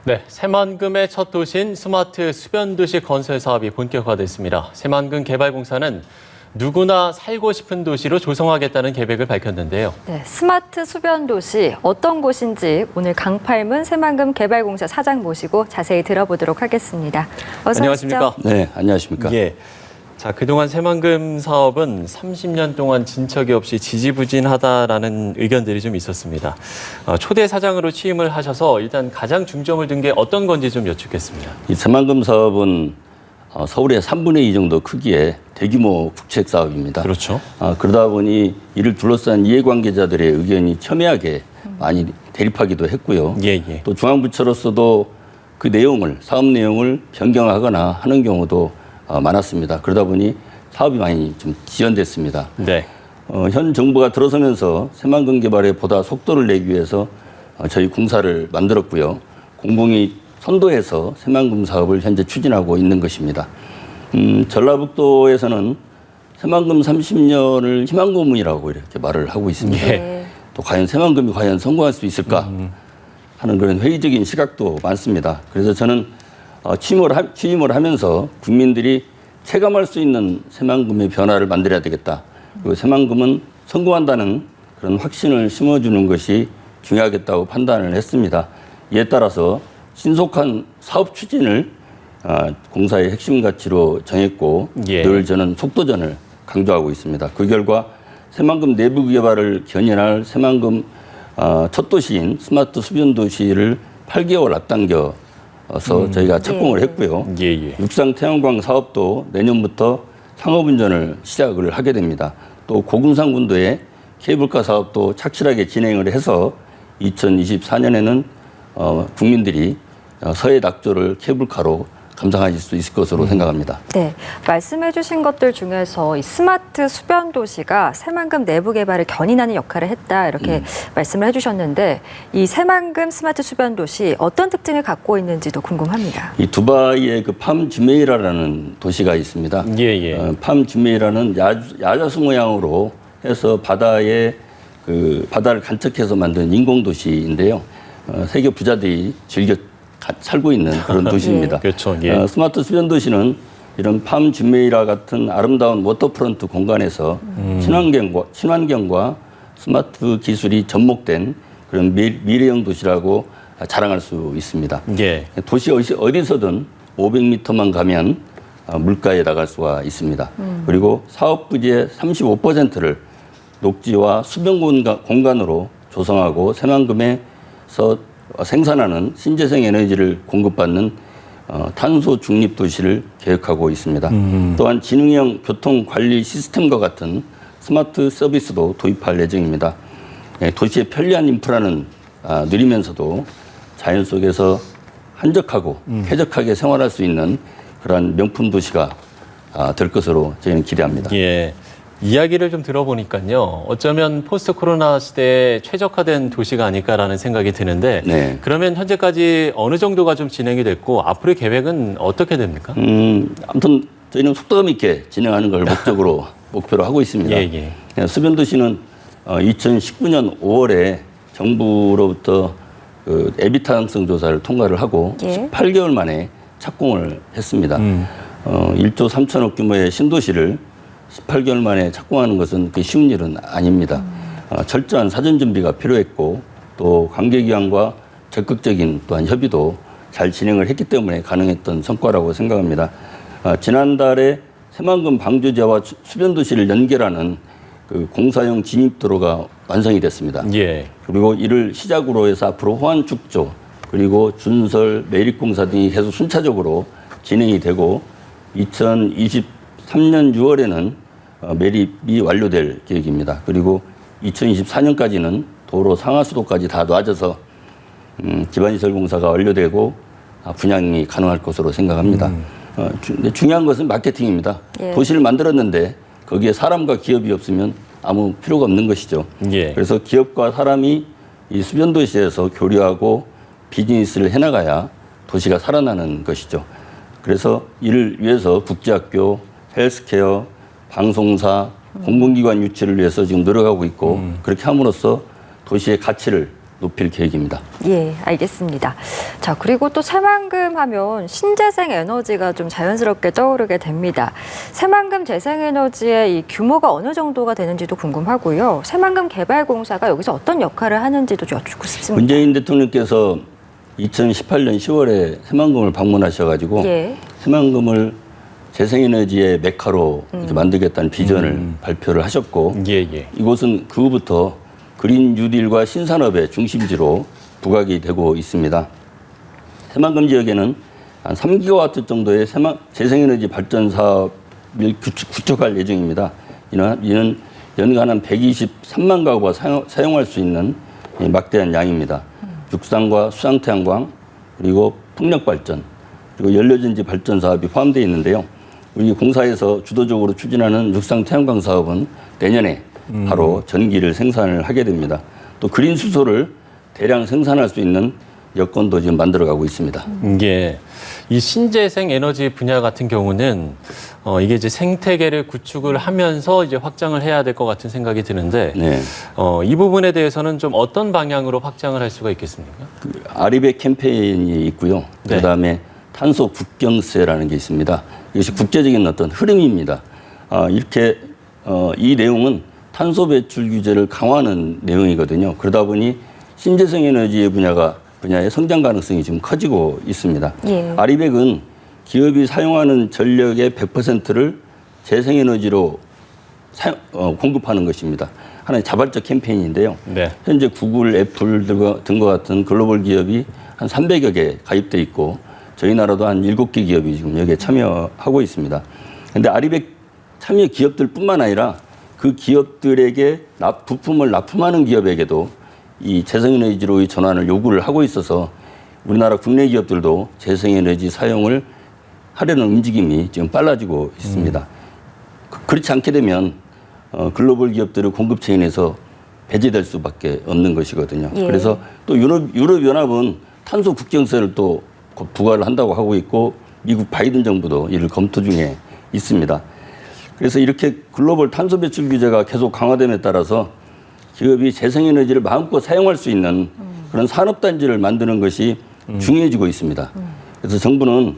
네, 새만금의 첫 도시인 스마트 수변도시 건설 사업이 본격화됐습니다. 새만금 개발공사는 누구나 살고 싶은 도시로 조성하겠다는 계획을 밝혔는데요. 네, 스마트 수변도시 어떤 곳인지 오늘 강팔문 새만금 개발공사 사장 모시고 자세히 들어보도록 하겠습니다. 어서 안녕하십니까? 오십시오. 네, 안녕하십니까? 예. 자, 그동안 새만금 사업은 30년 동안 진척이 없이 지지부진하다라는 의견들이 좀 있었습니다. 초대 사장으로 취임을 하셔서 일단 가장 중점을 둔 게 어떤 건지 좀 여쭙겠습니다. 이 새만금 사업은 서울의 3분의 2 정도 크기의 대규모 국책 사업입니다. 그렇죠. 그러다 보니 이를 둘러싼 이해관계자들의 의견이 첨예하게 많이 대립하기도 했고요. 예, 예. 또 중앙부처로서도 그 내용을, 사업 내용을 변경하거나 하는 경우도 많았습니다. 그러다 보니 사업이 많이 좀 지연됐습니다. 네. 현 정부가 들어서면서 새만금 개발에 보다 속도를 내기 위해서 저희 공사를 만들었고요. 공공이 선도해서 새만금 사업을 현재 추진하고 있는 것입니다. 전라북도에서는 새만금 30년을 희망고문이라고 이렇게 말을 하고 있습니다. 예. 또 과연 새만금이 과연 성공할 수 있을까 하는 그런 회의적인 시각도 많습니다. 그래서 저는 취임을 하면서 국민들이 체감할 수 있는 새만금의 변화를 만들어야 되겠다. 그리고 새만금은 성공한다는 그런 확신을 심어주는 것이 중요하겠다고 판단을 했습니다. 이에 따라서 신속한 사업 추진을 공사의 핵심 가치로 정했고 예. 늘 저는 속도전을 강조하고 있습니다. 그 결과 새만금 내부 개발을 견인할 새만금 첫 도시인 스마트 수변 도시를 8개월 앞당겨서 저희가 착공을 했고요. 예, 예. 육상 태양광 사업도 내년부터 상업운전을 시작을 하게 됩니다. 또 고금산군도의 케이블카 사업도 착실하게 진행을 해서 2024년에는 국민들이 서해 낙조를 케이블카로 감상하실 수 있을 것으로 생각합니다. 네, 말씀해 주신 것들 중에서 이 스마트 수변 도시가 새만금 내부 개발을 견인하는 역할을 했다 이렇게 말씀을 해주셨는데 이 새만금 스마트 수변 도시 어떤 특징을 갖고 있는지도 궁금합니다. 이 두바이의 그 팜 주메이라라는 도시가 있습니다. 예, 예. 팜 주메이라는 야자수 모양으로 해서 바다를 간척해서 만든 인공 도시인데요. 세계 부자들이 즐겨 살고 있는 그런 도시입니다. 그렇죠. 예. 스마트 수변 도시는 이런 팜 주메이라 같은 아름다운 워터프런트 공간에서 친환경과 스마트 기술이 접목된 그런 미래형 도시라고 자랑할 수 있습니다. 예. 도시 어디서든 500m만 가면 물가에 나갈 수가 있습니다. 그리고 사업 부지의 35%를 녹지와 수변 공간으로 조성하고 새만금에서 생산하는 신재생 에너지를 공급받는 탄소 중립 도시를 계획하고 있습니다. 또한 지능형 교통 관리 시스템과 같은 스마트 서비스도 도입할 예정입니다. 도시의 편리한 인프라는 누리면서도 자연 속에서 한적하고 쾌적하게 생활할 수 있는 그러한 명품 도시가 될 것으로 저희는 기대합니다. 예. 이야기를 좀 들어보니까요. 어쩌면 포스트 코로나 시대에 최적화된 도시가 아닐까라는 생각이 드는데 네. 그러면 현재까지 어느 정도가 좀 진행이 됐고 앞으로의 계획은 어떻게 됩니까? 아무튼 저희는 속도감 있게 진행하는 걸 목표로 하고 있습니다. 예, 예. 수변도시는 2019년 5월에 정부로부터 그 에비타항성 조사를 통과를 하고 예. 18개월 만에 착공을 했습니다. 1조 3천억 규모의 신도시를 18개월 만에 착공하는 것은 쉬운 일은 아닙니다. 철저한 사전 준비가 필요했고 또 관계기관과 적극적인 또한 협의도 잘 진행을 했기 때문에 가능했던 성과라고 생각합니다. 지난달에 새만금 방조제와 수변도시를 연결하는 그 공사용 진입도로가 완성이 됐습니다. 예. 그리고 이를 시작으로 해서 앞으로 호안축조 그리고 준설, 매립공사 등이 계속 순차적으로 진행이 되고 2023년 6월에는 매립이 완료될 계획입니다. 그리고 2024년까지는 도로 상하수도까지 다 놔져서 기반시설 공사가 완료되고 분양이 가능할 것으로 생각합니다. 근데 중요한 것은 마케팅입니다. 예. 도시를 만들었는데 거기에 사람과 기업이 없으면 아무 필요가 없는 것이죠. 예. 그래서 기업과 사람이 이 수변도시에서 교류하고 비즈니스를 해나가야 도시가 살아나는 것이죠. 그래서 이를 위해서 국제학교, 헬스케어, 방송사, 공공기관 유치를 위해서 지금 노력하고 있고 그렇게 함으로써 도시의 가치를 높일 계획입니다. 예, 알겠습니다. 자, 그리고 또 새만금 하면 신재생 에너지가 좀 자연스럽게 떠오르게 됩니다. 새만금 재생에너지의 이 규모가 어느 정도가 되는지도 궁금하고요. 새만금 개발공사가 여기서 어떤 역할을 하는지도 좀 여쭙고 싶습니다. 문재인 대통령께서 2018년 10월에 새만금을 방문하셔가지고 예. 새만금을 재생에너지의 메카로 이렇게 만들겠다는 비전을 발표를 하셨고 예. 이곳은 그 후부터 그린 뉴딜과 신산업의 중심지로 부각이 되고 있습니다. 새만금 지역에는 한 3기가와트 정도의 재생에너지 발전 사업을 구축할 예정입니다. 이는 연간 한 123만 가구가 사용할 수 있는 막대한 양입니다. 육상과 수상 태양광 그리고 풍력 발전 그리고 연료전지 발전 사업이 포함되어 있는데요. 우리 공사에서 주도적으로 추진하는 육상 태양광 사업은 내년에 바로 전기를 생산을 하게 됩니다. 또 그린 수소를 대량 생산할 수 있는 여건도 지금 만들어가고 있습니다. 예. 이 신재생 에너지 분야 같은 경우는 이게 이제 생태계를 구축을 하면서 이제 확장을 해야 될 것 같은 생각이 드는데 네. 이 부분에 대해서는 좀 어떤 방향으로 확장을 할 수가 있겠습니까? 아리백 캠페인이 있고요. 네. 그다음에 탄소 국경세라는 게 있습니다. 이것이 국제적인 어떤 흐름입니다. 이렇게 이 내용은 탄소 배출 규제를 강화하는 내용이거든요. 그러다 보니 신재생 에너지 분야의 성장 가능성이 지금 커지고 있습니다. 예. 아리백은 기업이 사용하는 전력의 100%를 재생에너지로 공급하는 것입니다. 하나의 자발적 캠페인인데요. 네. 현재 구글, 애플 등과 같은 글로벌 기업이 한 300여 개 가입돼 있고 저희 나라도 한 7개 기업이 지금 여기에 참여하고 있습니다. 그런데 아리백 참여 기업들뿐만 아니라 그 기업들에게 부품을 납품하는 기업에게도 이 재생에너지로의 전환을 요구를 하고 있어서 우리나라 국내 기업들도 재생에너지 사용을 하려는 움직임이 지금 빨라지고 있습니다. 그렇지 않게 되면 글로벌 기업들의 공급 체인에서 배제될 수밖에 없는 것이거든요. 예. 그래서 또 유럽연합은 탄소 국경세를 또 부과를 한다고 하고 있고 미국 바이든 정부도 이를 검토 중에 있습니다. 그래서 이렇게 글로벌 탄소 배출 규제가 계속 강화됨에 따라서 기업이 재생에너지를 마음껏 사용할 수 있는 그런 산업단지를 만드는 것이 중요해지고 있습니다. 그래서 정부는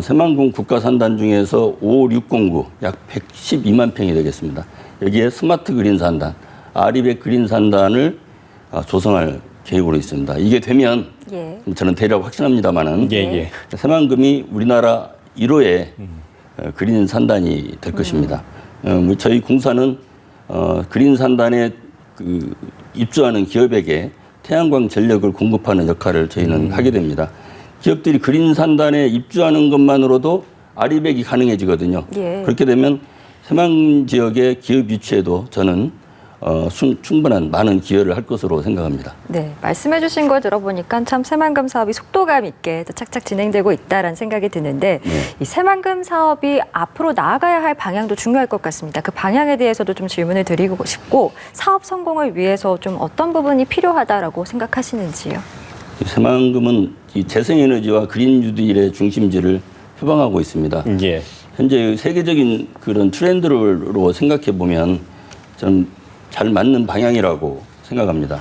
새만금 국가산단 중에서 5609, 약 112만 평이 되겠습니다. 여기에 스마트 그린 산단, 아리백 그린 산단을 조성할 계획으로 있습니다. 이게 되면 예. 저는 대략 확신합니다만은 예. 새만금이 우리나라 1호의 그린 산단이 될 것입니다. 저희 공사는 그린 산단에 입주하는 기업에게 태양광 전력을 공급하는 역할을 저희는 하게 됩니다. 기업들이 그린 산단에 입주하는 것만으로도 아리백이 가능해지거든요. 예. 그렇게 되면 새만금 지역의 기업 유치에도 저는 충분한 많은 기여를 할 것으로 생각합니다. 네, 말씀해 주신 걸 들어보니까 참 새만금 사업이 속도감 있게 착착 진행되고 있다라는 생각이 드는데 이 새만금 사업이 앞으로 나아가야 할 방향도 중요할 것 같습니다. 그 방향에 대해서도 좀 질문을 드리고 싶고 사업 성공을 위해서 좀 어떤 부분이 필요하다라고 생각하시는지요? 새만금은 이 재생에너지와 그린 뉴딜의 중심지를 표방하고 있습니다. 예. 현재 세계적인 그런 트렌드로 생각해 보면 저는 잘 맞는 방향이라고 생각합니다.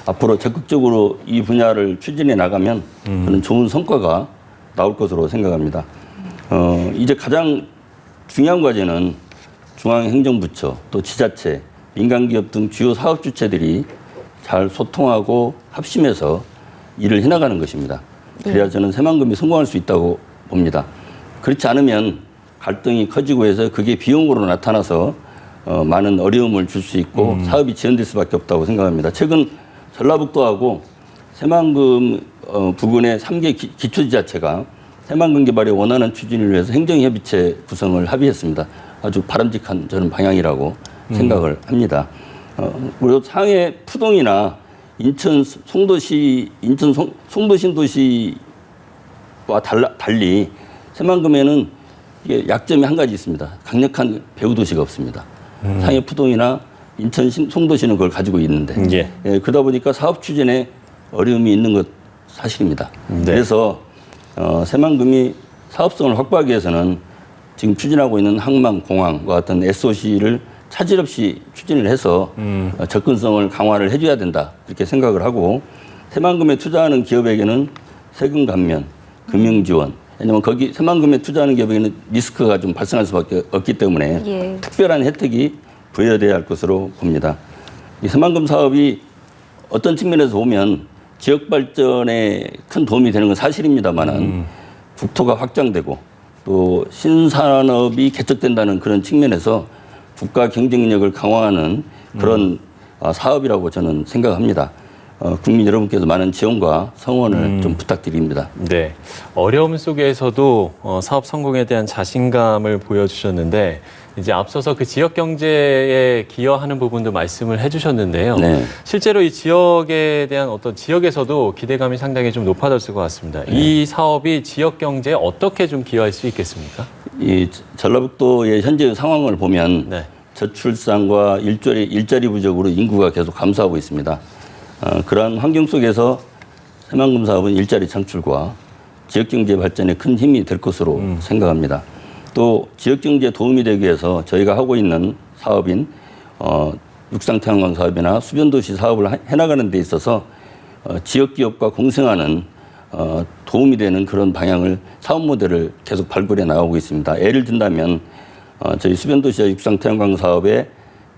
앞으로 적극적으로 이 분야를 추진해 나가면 그런 좋은 성과가 나올 것으로 생각합니다. 이제 가장 중요한 과제는 중앙행정부처, 또 지자체, 민간기업 등 주요 사업 주체들이 잘 소통하고 합심해서 일을 해나가는 것입니다. 그래야 저는 새만금이 성공할 수 있다고 봅니다. 그렇지 않으면 갈등이 커지고 해서 그게 비용으로 나타나서 많은 어려움을 줄 수 있고 사업이 지연될 수밖에 없다고 생각합니다. 최근 전라북도하고 새만금 부근의 3개 기초지자체가 새만금 개발에 원하는 추진을 위해서 행정협의체 구성을 합의했습니다. 아주 바람직한 저는 방향이라고 생각을 합니다. 그리고 상해 푸동이나 인천 송도신도시와 달리 새만금에는 이게 약점이 한 가지 있습니다. 강력한 배후도시가 없습니다. 상해 푸동이나 인천 송도시는 그걸 가지고 있는데 그러다 보니까 사업 추진에 어려움이 있는 것 사실입니다. 네. 그래서 새만금이 사업성을 확보하기 위해서는 지금 추진하고 있는 항만, 공항과 같은 SOC를 차질 없이 추진을 해서 접근성을 강화를 해줘야 된다 이렇게 생각을 하고 새만금에 투자하는 기업에게는 세금 감면, 금융 지원. 왜냐하면 거기 새만금에 투자하는 기업에게는 리스크가 좀 발생할 수밖에 없기 때문에 예. 특별한 혜택이 부여돼야 할 것으로 봅니다. 이 새만금 사업이 어떤 측면에서 보면 지역 발전에 큰 도움이 되는 건 사실입니다만은 국토가 확장되고 또 신산업이 개척된다는 그런 측면에서 국가 경쟁력을 강화하는 그런 사업이라고 저는 생각합니다. 국민 여러분께서 많은 지원과 성원을 좀 부탁드립니다. 네. 어려움 속에서도 사업 성공에 대한 자신감을 보여주셨는데 이제 앞서서 그 지역 경제에 기여하는 부분도 말씀을 해주셨는데요. 네. 실제로 이 지역에 대한 어떤 지역에서도 기대감이 상당히 좀 높아졌을 것 같습니다. 이 사업이 지역 경제에 어떻게 좀 기여할 수 있겠습니까? 이 전라북도의 현재 상황을 보면 네. 저출산과 일자리 부족으로 인구가 계속 감소하고 있습니다. 그러한 환경 속에서 새만금 사업은 일자리 창출과 지역경제 발전에 큰 힘이 될 것으로 생각합니다. 또 지역경제에 도움이 되기 위해서 저희가 하고 있는 사업인 육상태양광 사업이나 수변도시 사업을 해나가는 데 있어서 지역기업과 공생하는 도움이 되는 그런 방향을 사업 모델을 계속 발굴해 나가고 있습니다. 예를 든다면 저희 수변도시와 육상태양광 사업에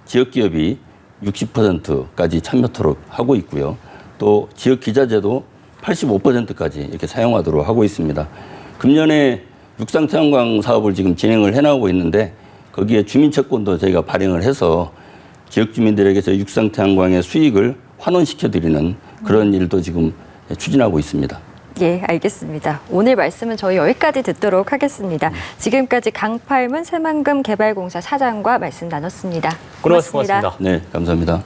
지역기업이 60%까지 참여토록 하고 있고요. 또 지역기자재도 85%까지 이렇게 사용하도록 하고 있습니다. 금년에 육상태양광 사업을 지금 진행을 해나가고 있는데 거기에 주민채권도 저희가 발행을 해서 지역 주민들에게서 육상태양광의 수익을 환원시켜드리는 그런 일도 지금 추진하고 있습니다. 예, 알겠습니다. 오늘 말씀은 저희 여기까지 듣도록 하겠습니다. 지금까지 강팔문 새만금 개발공사 사장과 말씀 나눴습니다. 고맙습니다. 네, 감사합니다.